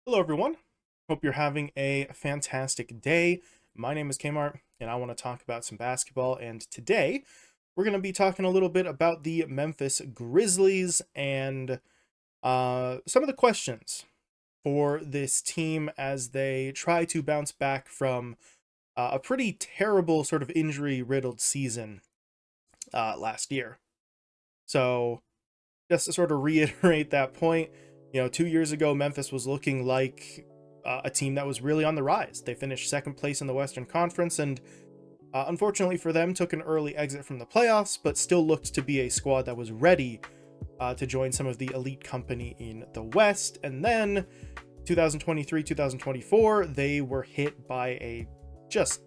Hello, everyone. Hope you're having a fantastic day. My name is Kmart, and I want to talk about some basketball. And today, we're going to be talking a little bit about the Memphis Grizzlies and some of the questions for this team as they try to bounce back from a pretty terrible sort of injury-riddled season last year. So, just to sort of reiterate that point, 2 years ago, Memphis was looking like a team that was really on the rise. They finished second place in the Western Conference and unfortunately for them, took an early exit from the playoffs, but still looked to be a squad that was ready to join some of the elite company in the West. And then 2023, 2024, they were hit by a just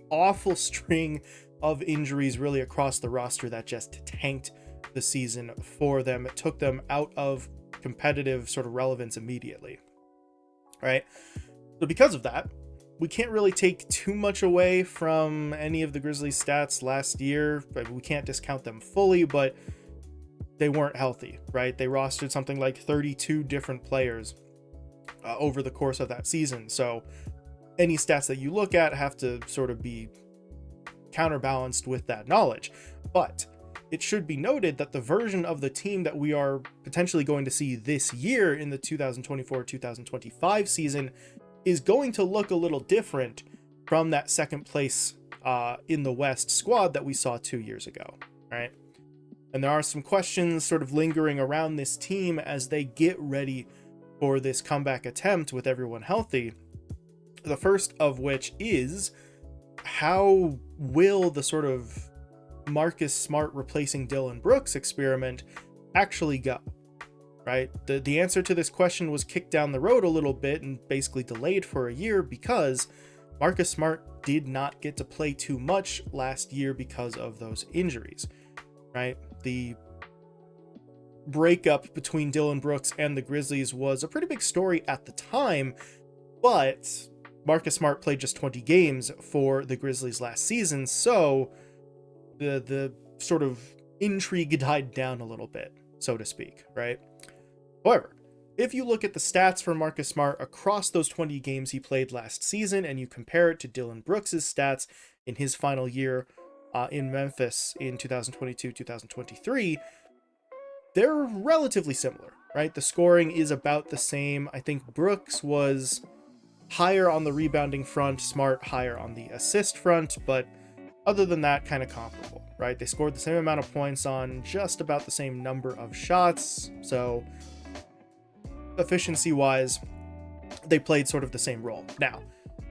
awful string of injuries really across the roster that just tanked the season for them. It took them out of competitive sort of relevance immediately, right? So because of that, we can't really take too much away from any of the Grizzlies stats last year. We can't discount them fully, but they weren't healthy, right? They rostered something like 32 different players over the course of that season. So any stats that you look at have to sort of be counterbalanced with that knowledge. But it should be noted that the version of the team that we are potentially going to see this year in the 2024-2025 season is going to look a little different from that second place in the West squad that we saw 2 years ago, right? And there are some questions sort of lingering around this team as they get ready for this comeback attempt with everyone healthy. The first of which is, how will the sort of Marcus Smart replacing Dillon Brooks experiment actually go? Right? The answer to this question was kicked down the road a little bit and basically delayed for a year because Marcus Smart did not get to play too much last year because of those injuries, right? The breakup between Dillon Brooks and the Grizzlies was a pretty big story at the time, but Marcus Smart played just 20 games for the Grizzlies last season, so the sort of intrigue died down a little bit, so to speak, right? However, if you look at the stats for Marcus Smart across those 20 games he played last season and you compare it to Dillon Brooks' stats in his final year in Memphis in 2022-2023, they're relatively similar, right? The scoring is about the same. I think Brooks was higher on the rebounding front, Smart higher on the assist front, but other than that, kind of comparable, right? They scored the same amount of points on just about the same number of shots, so efficiency-wise, they played sort of the same role. Now,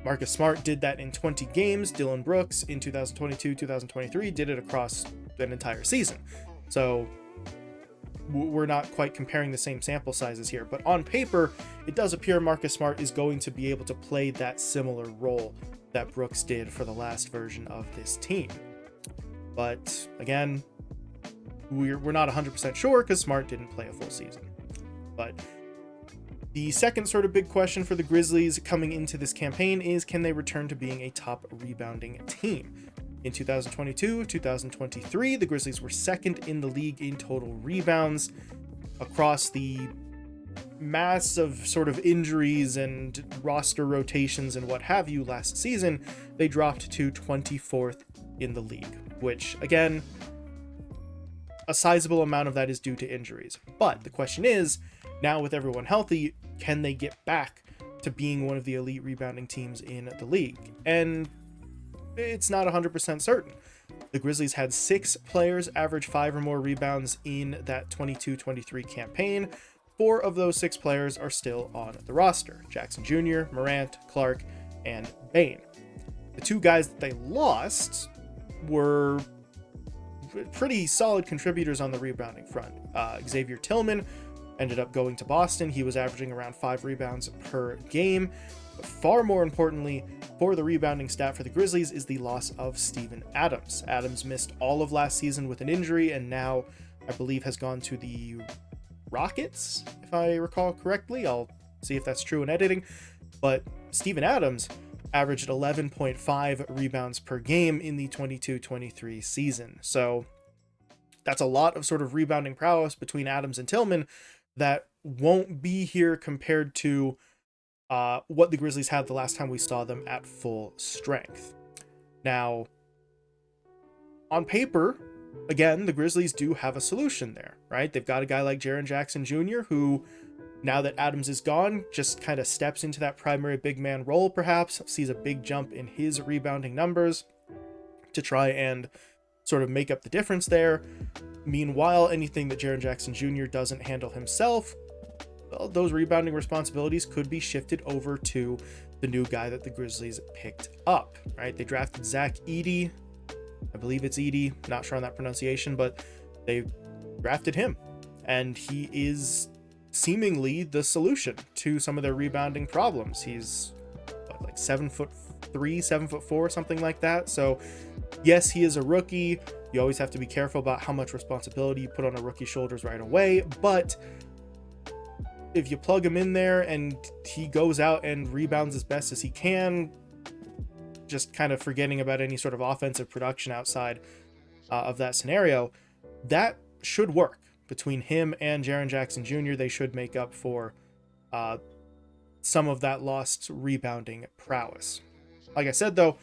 Marcus Smart did that in 20 games. Dillon Brooks in 2022-2023 did it across an entire season. So we're not quite comparing the same sample sizes here, but on paper, it does appear Marcus Smart is going to be able to play that similar role that Brooks did for the last version of this team. But again, we're not 100% sure because Smart didn't play a full season. But the second sort of big question for the Grizzlies coming into this campaign is, can they return to being a top rebounding team? In 2022-2023, the Grizzlies were second in the league in total rebounds. Across the mass of sort of injuries and roster rotations and what have you last season, they dropped to 24th in the league, which, again, a sizable amount of that is due to injuries. But the question is, now with everyone healthy, can they get back to being one of the elite rebounding teams in the league? And it's not 100% certain. The Grizzlies had 6 players average 5 or more rebounds in that 22-23 campaign. 4 of those 6 players are still on the roster: Jackson Jr., Morant, Clark, and Bane. The 2 guys that they lost were pretty solid contributors on the rebounding front. Xavier Tillman ended up going to Boston. He was averaging around 5 rebounds per game. But far more importantly, for the rebounding stat for the Grizzlies is the loss of Steven Adams. Adams missed all of last season with an injury and now, I believe, has gone to the Rockets, if I recall correctly. I'll see if that's true in editing. But Steven Adams averaged 11.5 rebounds per game in the 22-23 season. So that's a lot of sort of rebounding prowess between Adams and Tillman that won't be here compared to what the Grizzlies had the last time we saw them at full strength. Now, on paper, again, the Grizzlies do have a solution there, right? They've got a guy like Jaren Jackson Jr. who, now that Adams is gone, just kind of steps into that primary big man role, perhaps, sees a big jump in his rebounding numbers to try and sort of make up the difference there. Meanwhile, anything that Jaren Jackson Jr. doesn't handle himself, well, those rebounding responsibilities could be shifted over to the new guy that the Grizzlies picked up, right? They drafted Zach Edey. I believe it's Edey, not sure on that pronunciation, but they drafted him, and he is seemingly the solution to some of their rebounding problems. He's like 7'3", 7'4", something like that. So yes, he is a rookie. You always have to be careful about how much responsibility you put on a rookie's shoulders right away, but if you plug him in there and he goes out and rebounds as best as he can, just kind of forgetting about any sort of offensive production outside of that scenario, that should work. Between him and Jaren Jackson Jr., they should make up for some of that lost rebounding prowess. Like I said, though,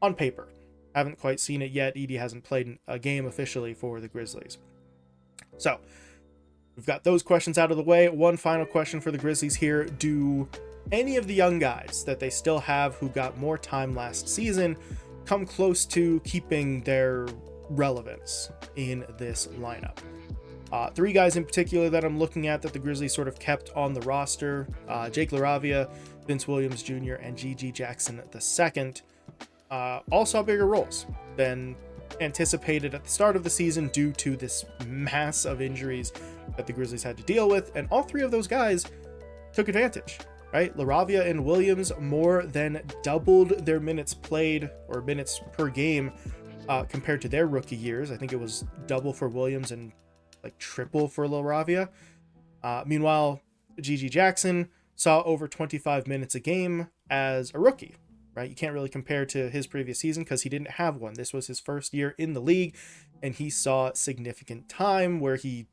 on paper, haven't quite seen it yet. Edey hasn't played a game officially for the Grizzlies. So we've got those questions out of the way. One final question for the Grizzlies here. Do any of the young guys that they still have who got more time last season come close to keeping their relevance in this lineup? Three guys in particular that I'm looking at that the Grizzlies sort of kept on the roster: Jake LaRavia, Vince Williams Jr., and GG Jackson II, all saw bigger roles than anticipated at the start of the season due to this mass of injuries that the Grizzlies had to deal with, and all three of those guys took advantage, right? LaRavia and Williams more than doubled their minutes played, or minutes per game, compared to their rookie years. I think it was double for Williams and like triple for LaRavia. Meanwhile, GG Jackson saw over 25 minutes a game as a rookie, right? You can't really compare to his previous season because he didn't have one. This was his first year in the league, and he saw significant time where he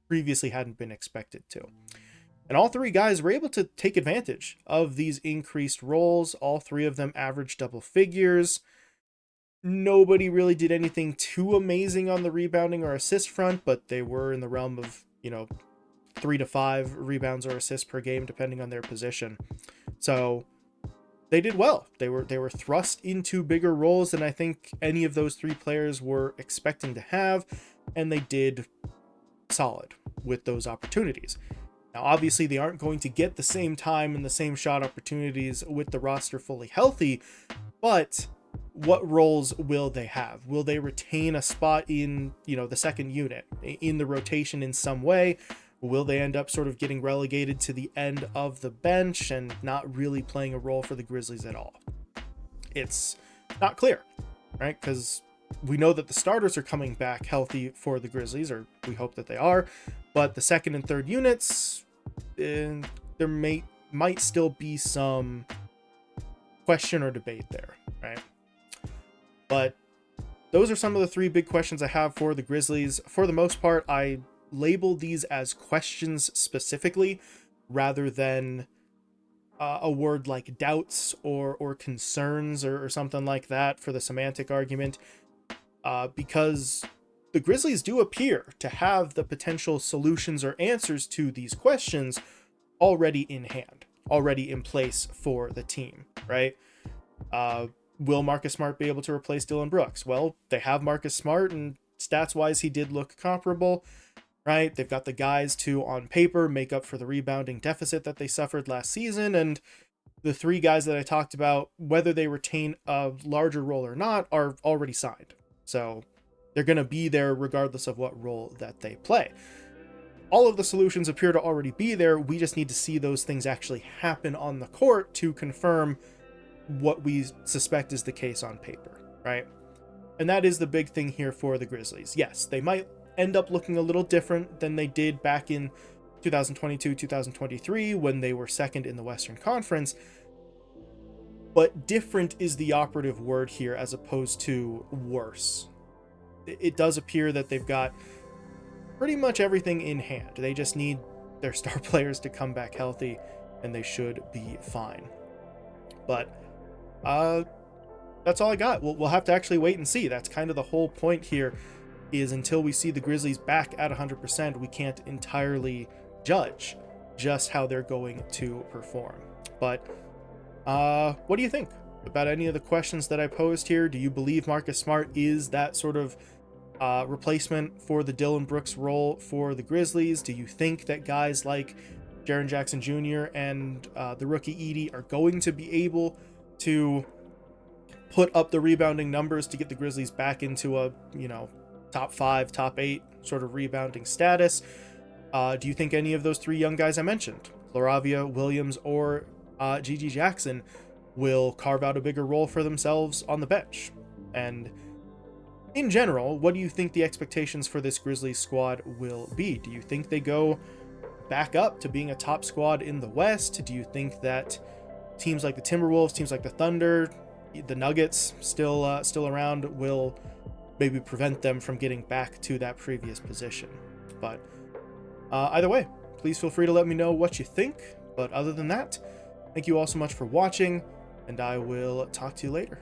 previously hadn't been expected to. And all three guys were able to take advantage of these increased roles. All three of them averaged double figures. Nobody really did anything too amazing on the rebounding or assist front, but they were in the realm of, 3 to 5 rebounds or assists per game, depending on their position. So they did well. They were thrust into bigger roles than I think any of those three players were expecting to have, and they did solid with those opportunities. Now, obviously, they aren't going to get the same time and the same shot opportunities with the roster fully healthy, but what roles will they have? Will they retain a spot in, the second unit, in the rotation in some way? Will they end up sort of getting relegated to the end of the bench and not really playing a role for the Grizzlies at all? It's not clear, right? Because we know that the starters are coming back healthy for the Grizzlies, or we hope that they are, but the second and third units, there might still be some question or debate there, right? But those are some of the three big questions I have for the Grizzlies. For the most part, I label these as questions specifically rather than a word like doubts or concerns or something like that for the semantic argument, because the Grizzlies do appear to have the potential solutions or answers to these questions already in hand, already in place for the team, right? Will Marcus Smart be able to replace Dillon Brooks? Well, they have Marcus Smart, and stats-wise, he did look comparable, right? They've got the guys to, on paper, make up for the rebounding deficit that they suffered last season, and the three guys that I talked about, whether they retain a larger role or not, are already signed. So they're going to be there regardless of what role that they play. All of the solutions appear to already be there. We just need to see those things actually happen on the court to confirm what we suspect is the case on paper, right? And that is the big thing here for the Grizzlies. Yes, they might end up looking a little different than they did back in 2022, 2023, when they were second in the Western Conference, but different is the operative word here as opposed to worse. It does appear that they've got pretty much everything in hand. They just need their star players to come back healthy, and they should be fine. But that's all I got. We'll have to actually wait and see. That's kind of the whole point here, is until we see the Grizzlies back at 100%, we can't entirely judge just how they're going to perform. But what do you think about any of the questions that I posed here? Do you believe Marcus Smart is that sort of replacement for the Dillon Brooks role for the Grizzlies? Do you think that guys like Jaren Jackson Jr. and the rookie Edey are going to be able to put up the rebounding numbers to get the Grizzlies back into a, top 5, top 8 sort of rebounding status? Do you think any of those 3 young guys I mentioned, Laravia, Williams, or Gigi Jackson, will carve out a bigger role for themselves on the bench? And in general, what do you think the expectations for this Grizzlies squad will be? Do you think they go back up to being a top squad in the West? Do you think that teams like the Timberwolves, teams like the Thunder, the Nuggets still around will maybe prevent them from getting back to that previous position? But either way, please feel free to let me know what you think. But other than that, thank you all so much for watching, and I will talk to you later.